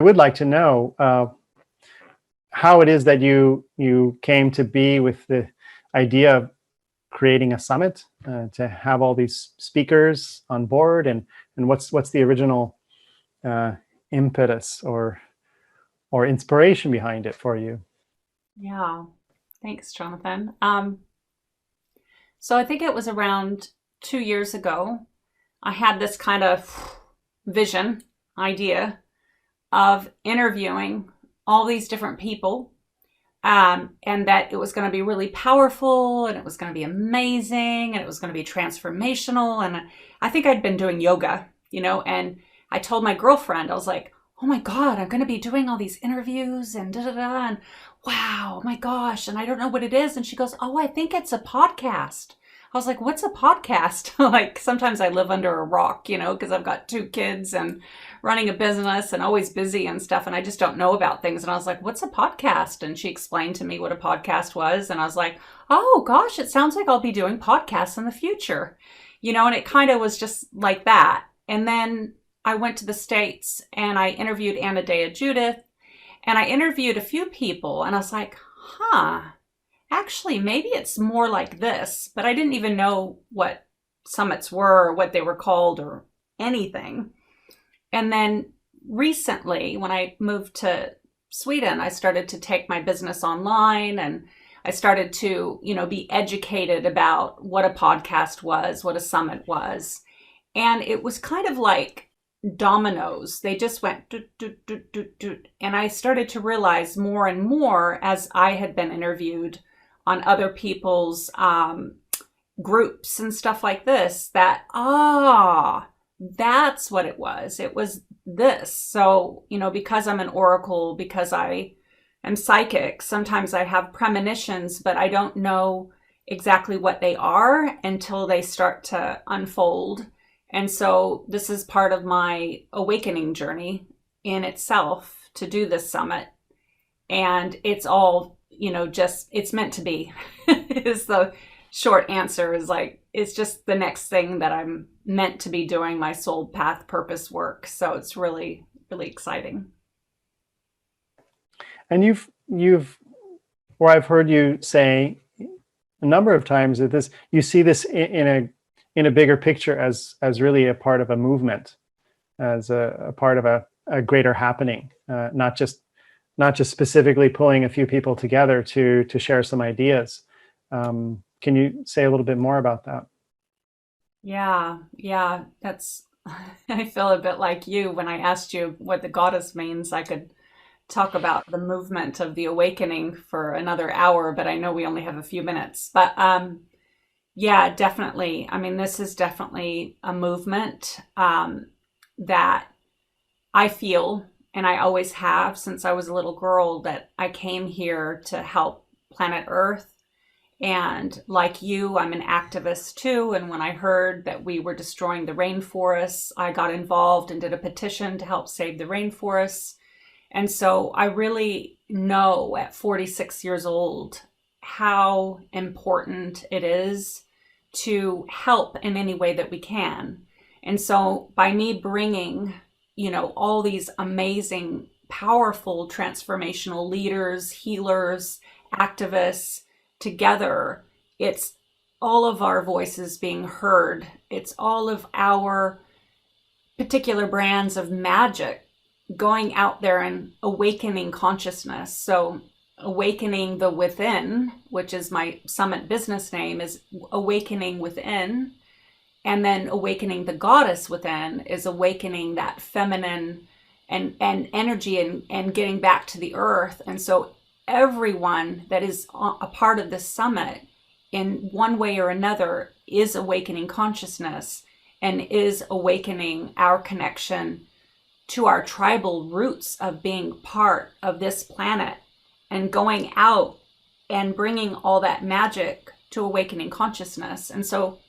would like to know how it is that you came to be with the idea of creating a summit, to have all these speakers on board, and what's the original impetus or inspiration behind it for you? Yeah, thanks, Jonathan. So I think it was around 2 years ago, I had this kind of vision, idea of interviewing all these different people, and that it was going to be really powerful, and it was going to be amazing, and it was going to be transformational. And I think I'd been doing yoga, and I told my girlfriend, I was like, oh my God, I'm going to be doing all these interviews and da da da. And wow, oh my gosh. And I don't know what it is. And she goes, oh, I think it's a podcast. I was like, what's a podcast? Like, sometimes I live under a rock, because I've got 2 kids and running a business and always busy and stuff. And I just don't know about things. And I was like, what's a podcast? And she explained to me what a podcast was. And I was like, oh gosh, it sounds like I'll be doing podcasts in the future, and it kind of was just like that. And then I went to the States and I interviewed Anna Dea Judith, and I interviewed a few people, and I was like, actually, maybe it's more like this. But I didn't even know what summits were or what they were called or anything. And then recently, when I moved to Sweden, I started to take my business online, and I started to, be educated about what a podcast was, what a summit was. And it was kind of like dominoes. They just went doot, doot, doot, doot, doot. And I started to realize more and more as I had been interviewed on other people's groups and stuff like this, that, that's what it was. It was this. So, because I'm an oracle, because I am psychic, sometimes I have premonitions, but I don't know exactly what they are until they start to unfold. And so this is part of my awakening journey in itself, to do this summit. And it's all, it's meant to be is the short answer. Is like, it's just the next thing that I'm meant to be doing, my soul path purpose work. So it's really, really exciting. And or I've heard you say a number of times that you see this in a bigger picture as really a part of a movement, as a part of a greater happening, not just specifically pulling a few people together to share some ideas. Can you say a little bit more about that? Yeah, that's, I feel a bit like you when I asked you what the goddess means. I could talk about the movement of the awakening for another hour, but I know we only have a few minutes. But yeah, definitely. I mean, this is definitely a movement that I feel, and I always have since I was a little girl, that I came here to help planet Earth. And like you, I'm an activist too. And when I heard that we were destroying the rainforests, I got involved and did a petition to help save the rainforests. And so I really know at 46 years old how important it is to help in any way that we can. And so by me bringing, all these amazing, powerful, transformational leaders, healers, activists together, it's all of our voices being heard. It's all of our particular brands of magic going out there and awakening consciousness. So awakening the within, which is my summit business name, is awakening within. And then awakening the goddess within is awakening that feminine and energy and getting back to the earth. And so everyone that is a part of this summit in one way or another is awakening consciousness and is awakening our connection to our tribal roots of being part of this planet, and going out and bringing all that magic to awakening consciousness. And so,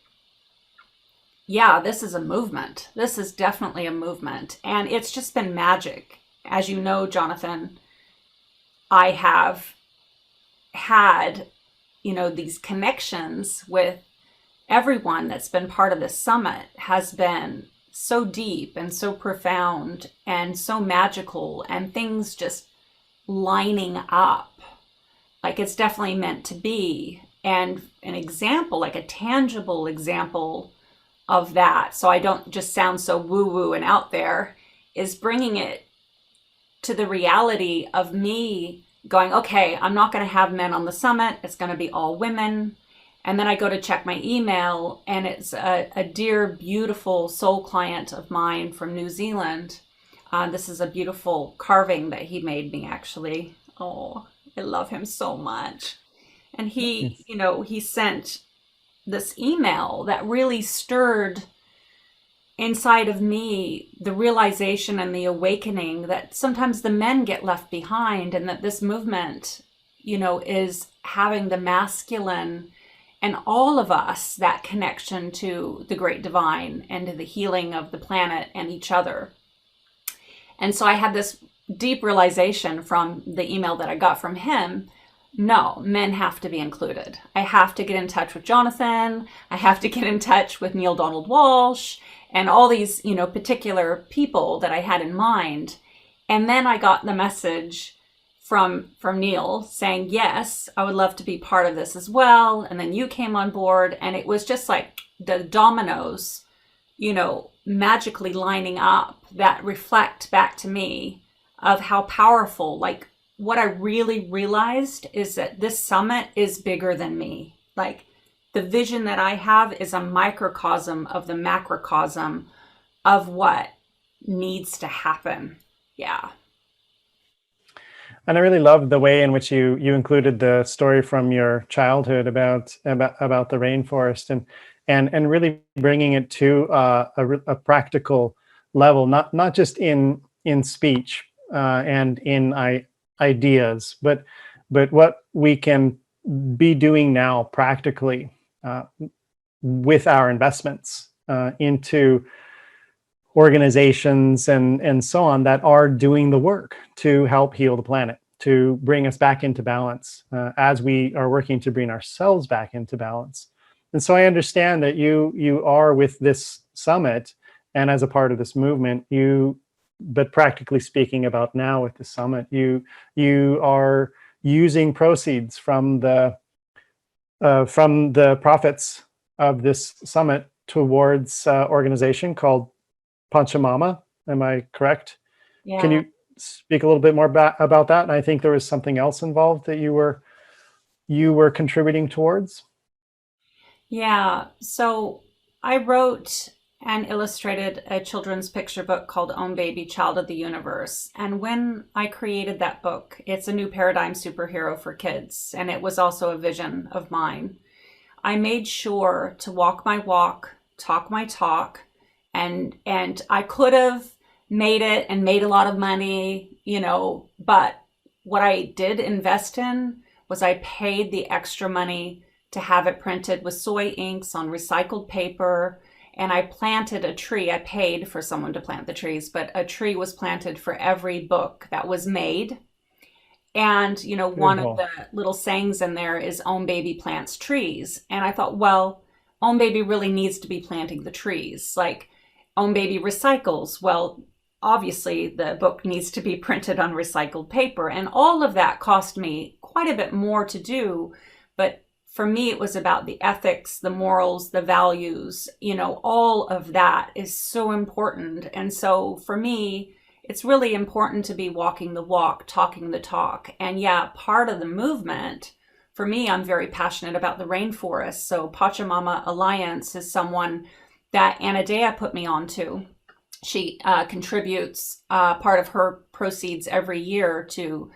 yeah, this is a movement. This is definitely a movement. And it's just been magic. As you know, Jonathan, I have had, these connections with everyone that's been part of this summit has been so deep and so profound and so magical, and things just lining up like it's definitely meant to be. And an example, like a tangible example of that, so I don't just sound so woo-woo and out there, is bringing it to the reality of me going, okay, I'm not going to have men on the summit. It's going to be all women. And then I go to check my email, and it's a dear, beautiful soul client of mine from New Zealand. This is a beautiful carving that he made me, actually. Oh, I love him so much. And he, he sent this email that really stirred inside of me the realization and the awakening that sometimes the men get left behind, and that this movement, is having the masculine and all of us that connection to the great divine and to the healing of the planet and each other. And so I had this deep realization from the email that I got from him. No, men have to be included. I have to get in touch with Jonathan. I have to get in touch with Neil Donald Walsh and all these, particular people that I had in mind. And then I got the message from Neil saying, yes, I would love to be part of this as well. And then you came on board, and it was just like the dominoes, magically lining up that reflect back to me of how powerful, like what I really realized is that this summit is bigger than me. Like the vision that I have is a microcosm of the macrocosm of what needs to happen. Yeah. And I really loved the way in which you included the story from your childhood about the rainforest, and really bringing it to a practical level, not just in speech and in ideas, but what we can be doing now practically with our investments into organizations and so on that are doing the work to help heal the planet, to bring us back into balance as we are working to bring ourselves back into balance. And so I understand that you are with this summit and as a part of this movement, but practically speaking about now with the summit, you are using proceeds from the profits of this summit towards organization called Pachamama. Am I correct? Yeah. Can you speak a little bit more about that? And I think there was something else involved that you were contributing towards. Yeah. So I wrote and illustrated a children's picture book called Own Baby, Child of the Universe. And when I created that book, it's a new paradigm superhero for kids. And it was also a vision of mine. I made sure to walk my walk, talk my talk, and I could have made it and made a lot of money, but what I did invest in was I paid the extra money to have it printed with soy inks on recycled paper. And I planted a tree. I paid for someone to plant the trees, but a tree was planted for every book that was made. And, one of the little sayings in there is Own Baby plants trees. And I thought, well, Own Baby really needs to be planting the trees. Like Own Baby recycles. Well, obviously the book needs to be printed on recycled paper. And all of that cost me quite a bit more to do. But for me, it was about the ethics, the morals, the values, all of that is so important. And so for me, it's really important to be walking the walk, talking the talk. And yeah, part of the movement, for me, I'm very passionate about the rainforest. So Pachamama Alliance is someone that Anna Dea put me onto. She contributes part of her proceeds every year to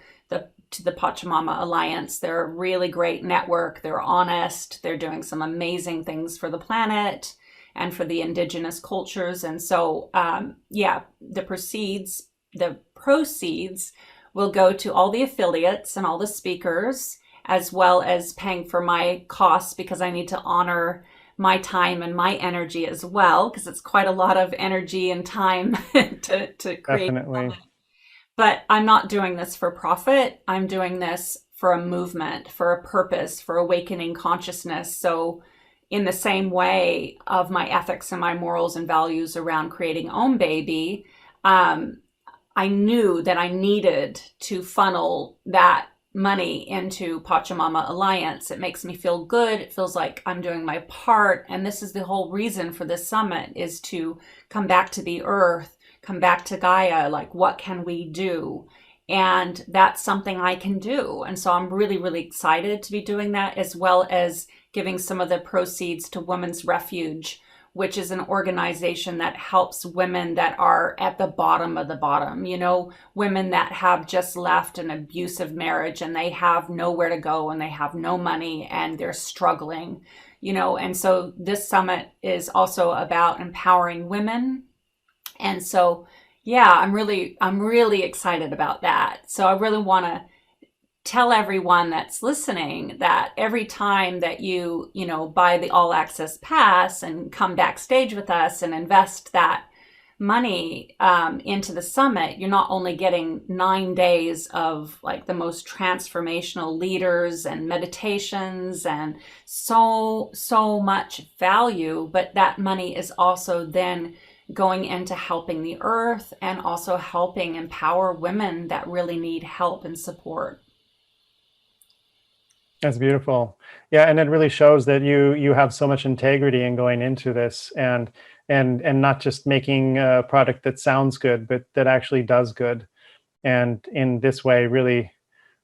the Pachamama Alliance. They're a really great network. They're honest. They're doing some amazing things for the planet and for the indigenous cultures. And so, the proceeds will go to all the affiliates and all the speakers, as well as paying for my costs, because I need to honor my time and my energy as well, because it's quite a lot of energy and time to create. Definitely. But I'm not doing this for profit. I'm doing this for a movement, for a purpose, for awakening consciousness. So in the same way of my ethics and my morals and values around creating Own Baby, I knew that I needed to funnel that money into Pachamama Alliance. It makes me feel good. It feels like I'm doing my part. And this is the whole reason for this summit, is to come back to the earth, come back to Gaia. Like, what can we do? And that's something I can do. And so I'm really, really excited to be doing that, as well as giving some of the proceeds to Women's Refuge, which is an organization that helps women that are at the bottom of the bottom, you know, women that have just left an abusive marriage and they have nowhere to go and they have no money and they're struggling, you know. And so this summit is also about empowering women. And so, yeah, I'm really excited about that. So I really want to tell everyone that's listening that every time that you buy the all access pass and come backstage with us and invest that money into the summit, you're not only getting 9 days of like the most transformational leaders and meditations and so much value, but that money is also then going into helping the earth and also helping empower women that really need help and support. That's beautiful. Yeah, and it really shows that you have so much integrity in going into this, and not just making a product that sounds good, but that actually does good. And in this way, really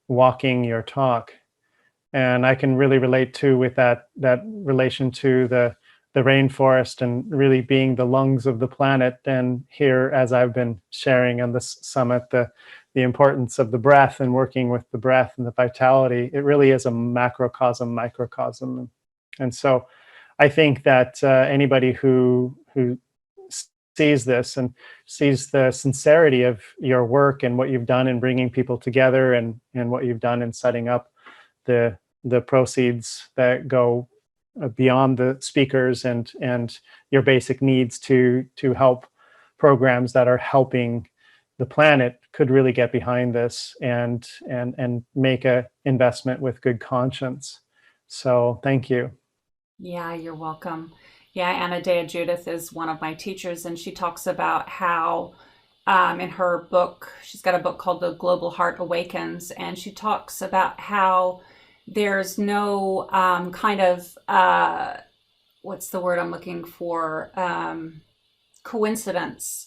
walking your talk. And I can really relate to with that relation to the rainforest and really being the lungs of the planet. And here, as I've been sharing on this summit, the importance of the breath and working with the breath and the vitality, it really is a macrocosm, microcosm. And so I think that anybody who sees this and sees the sincerity of your work and what you've done in bringing people together, and what you've done in setting up the proceeds that go beyond the speakers and your basic needs to help programs that are helping the planet, could really get behind this and make a investment with good conscience. So thank you. Yeah, you're welcome. Yeah, Anna Dea Judith is one of my teachers, and she talks about how in her book, she's got a book called The Global Heart Awakens, and she talks about how there's no kind of, what's the word I'm looking for, coincidence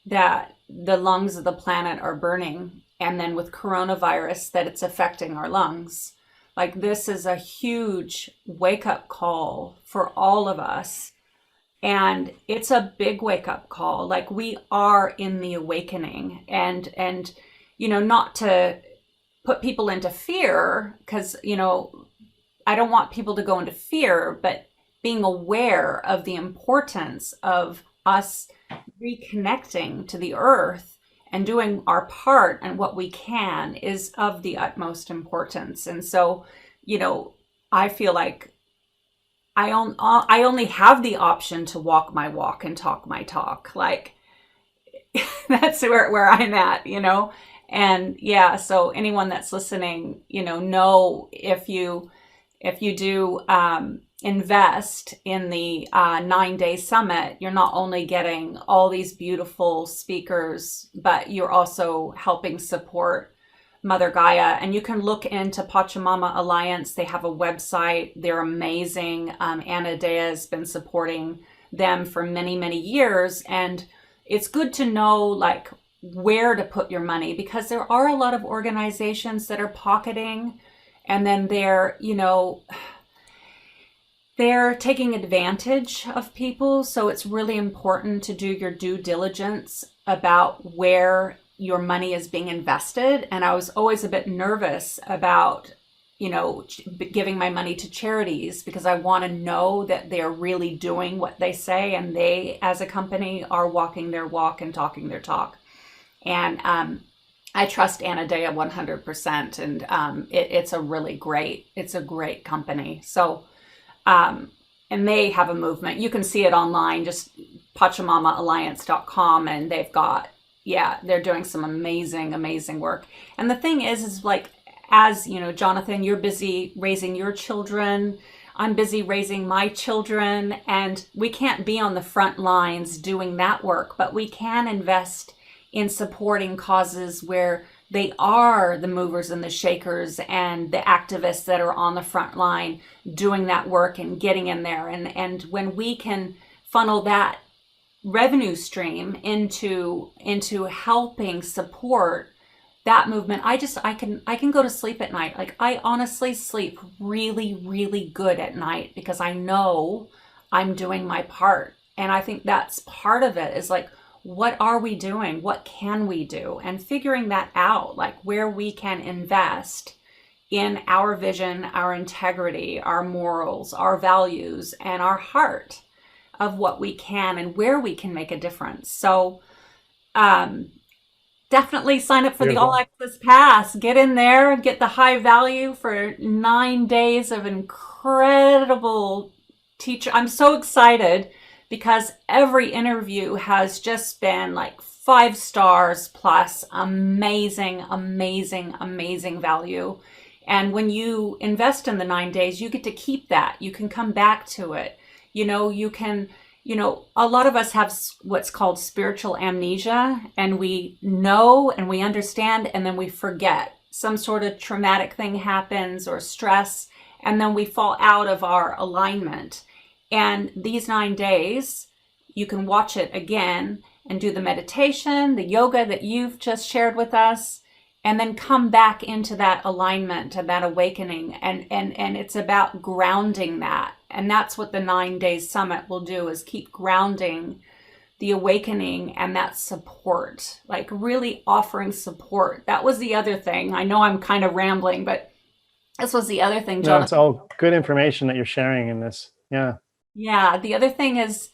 that the lungs of the planet are burning, and then with coronavirus that it's affecting our lungs. Like, this is a huge wake-up call for all of us, and it's a big wake-up call. Like, we are in the awakening, and not to put people into fear, because I don't want people to go into fear, but being aware of the importance of us reconnecting to the earth and doing our part and what we can is of the utmost importance. And so, I feel like I only have the option to walk my walk and talk my talk. Like, that's where I'm at, And yeah, so anyone that's listening, know if you do invest in the 9-day summit, you're not only getting all these beautiful speakers, but you're also helping support Mother Gaia. And you can look into Pachamama Alliance. They have a website. They're amazing. Anna Dea has been supporting them for many, many years. And it's good to know, like, where to put your money, because there are a lot of organizations that are pocketing, and then they're taking advantage of people. So it's really important to do your due diligence about where your money is being invested. And I was always a bit nervous about, giving my money to charities, because I want to know that they're really doing what they say, and they, as a company, are walking their walk and talking their talk. And I trust Anna Dea 100%. And it's a great company. So, and they have a movement. You can see it online, just pachamamaalliance.com, and they've got, they're doing some amazing work. And the thing is like, as Jonathan, you're busy raising your children. I'm busy raising my children, and we can't be on the front lines doing that work, but we can invest in supporting causes where they are the movers and the shakers and the activists that are on the front line doing that work and getting in there. And when we can funnel that revenue stream into helping support that movement, I can go to sleep at night. Like, I honestly sleep really, really good at night because I know I'm doing my part. And I think that's part of it, is like, what are we doing? What can we do? And figuring that out, like where we can invest in our vision, our integrity, our morals, our values, and our heart of what we can and where we can make a difference. So definitely sign up for the All Access Pass. Get in there, get the high value for 9 days of incredible teacher. I'm so excited because every interview has just been like 5 stars plus amazing, amazing, amazing value. And when you invest in the 9 days, you get to keep that. You can come back to it. You know, a lot of us have what's called spiritual amnesia, and we know and we understand, and then we forget. Some sort of traumatic thing happens or stress, and then we fall out of our alignment. And these 9 days, you can watch it again and do the meditation, the yoga that you've just shared with us, and then come back into that alignment and that awakening. And it's about grounding that. And that's what the 9 days summit will do, is keep grounding the awakening and that support, like really offering support. That was the other thing. I know I'm kind of rambling, but this was the other thing, Jonathan. No, it's all good information that you're sharing in this. Yeah. Yeah. The other thing is,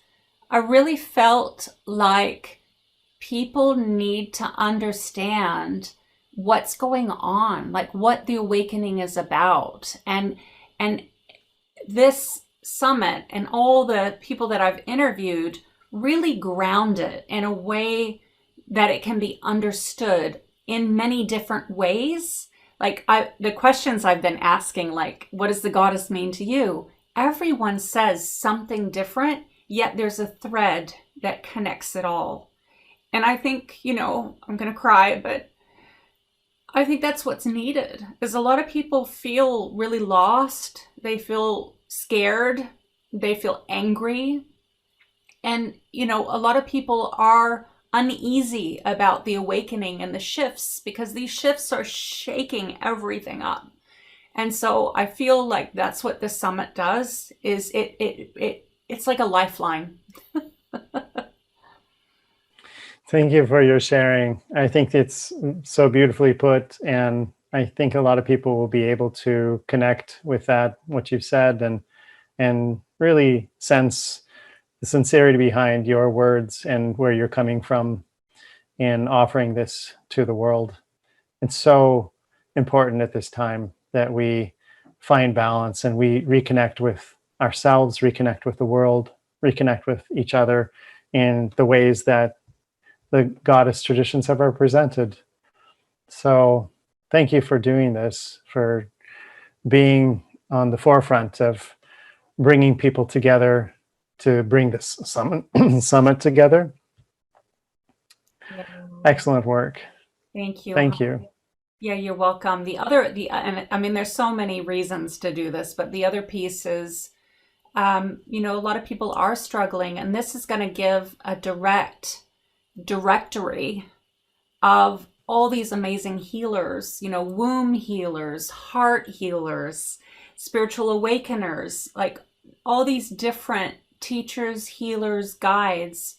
I really felt like people need to understand what's going on, like what the awakening is about. And this summit and all the people that I've interviewed really ground it in a way that it can be understood in many different ways. Like the questions I've been asking, like, what does the goddess mean to you? Everyone says something different, yet there's a thread that connects it all. And I think, you know, I'm going to cry, but I think that's what's needed, is a lot of people feel really lost. They feel scared. They feel angry. And, you know, a lot of people are uneasy about the awakening and the shifts, because these shifts are shaking everything up. And so I feel like that's what the summit does, is it's like a lifeline. Thank you for your sharing. I think it's so beautifully put, and I think a lot of people will be able to connect with that, what you've said, and really sense the sincerity behind your words and where you're coming from in offering this to the world. It's so important at this time that we find balance and we reconnect with ourselves, reconnect with the world, reconnect with each other in the ways that the goddess traditions have represented. So thank you for doing this, for being on the forefront of bringing people together to bring this summit together. Yeah. Excellent work. Thank you. Thank you. Yeah, you're welcome. And I mean, there's so many reasons to do this, but the other piece is, you know, a lot of people are struggling, and this is going to give a directory of all these amazing healers, you know, womb healers, heart healers, spiritual awakeners, like all these different teachers, healers, guides,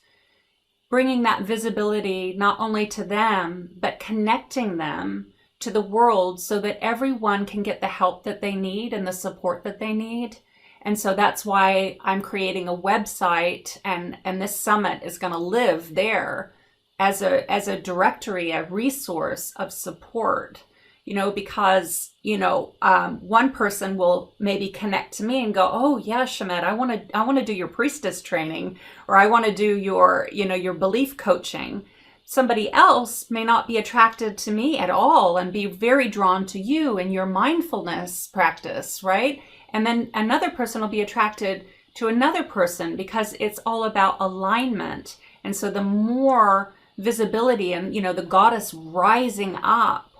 bringing that visibility not only to them, but connecting them to the world so that everyone can get the help that they need and the support that they need. And so that's why I'm creating a website, and this summit is going to live there as a directory, a resource of support, you know, because, you know, one person will maybe connect to me and go, oh yeah, Schamet, I want to do your priestess training, or I want to do your, you know, your belief coaching. somebody else may not be attracted to me at all and be very drawn to you and your mindfulness practice, right? And then another person will be attracted to another person because it's all about alignment. And so the more visibility and, you know, the goddess rising up,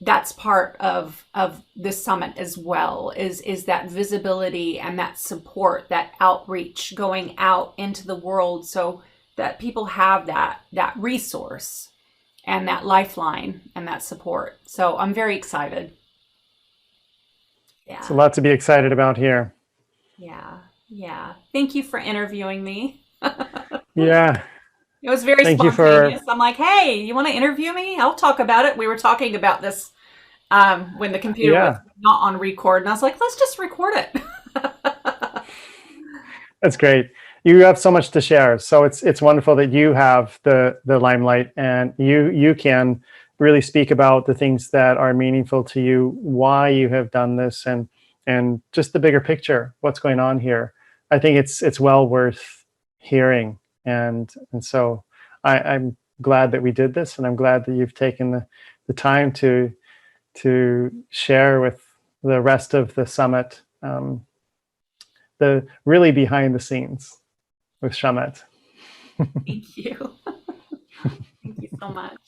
that's part of this summit as well, is that visibility and that support, that outreach going out into the world so that people have that resource and that lifeline and that support. So I'm very excited. Yeah. It's a lot to be excited about here. Yeah. Yeah. Thank you for interviewing me. Yeah. It was very Thank you spontaneous. for, I'm like, hey, you want to interview me? I'll talk about it. We were talking about this when the computer was yeah, not on record, and I was like, let's just record it. that's great. You have so much to share. So it's wonderful that you have the limelight, and you can really speak about the things that are meaningful to you, why you have done this, and just the bigger picture, what's going on here. I think it's well worth hearing. And so I'm glad that we did this, and I'm glad that you've taken the time to share with the rest of the summit, the really behind the scenes with Schamet. Thank you. Thank you so much.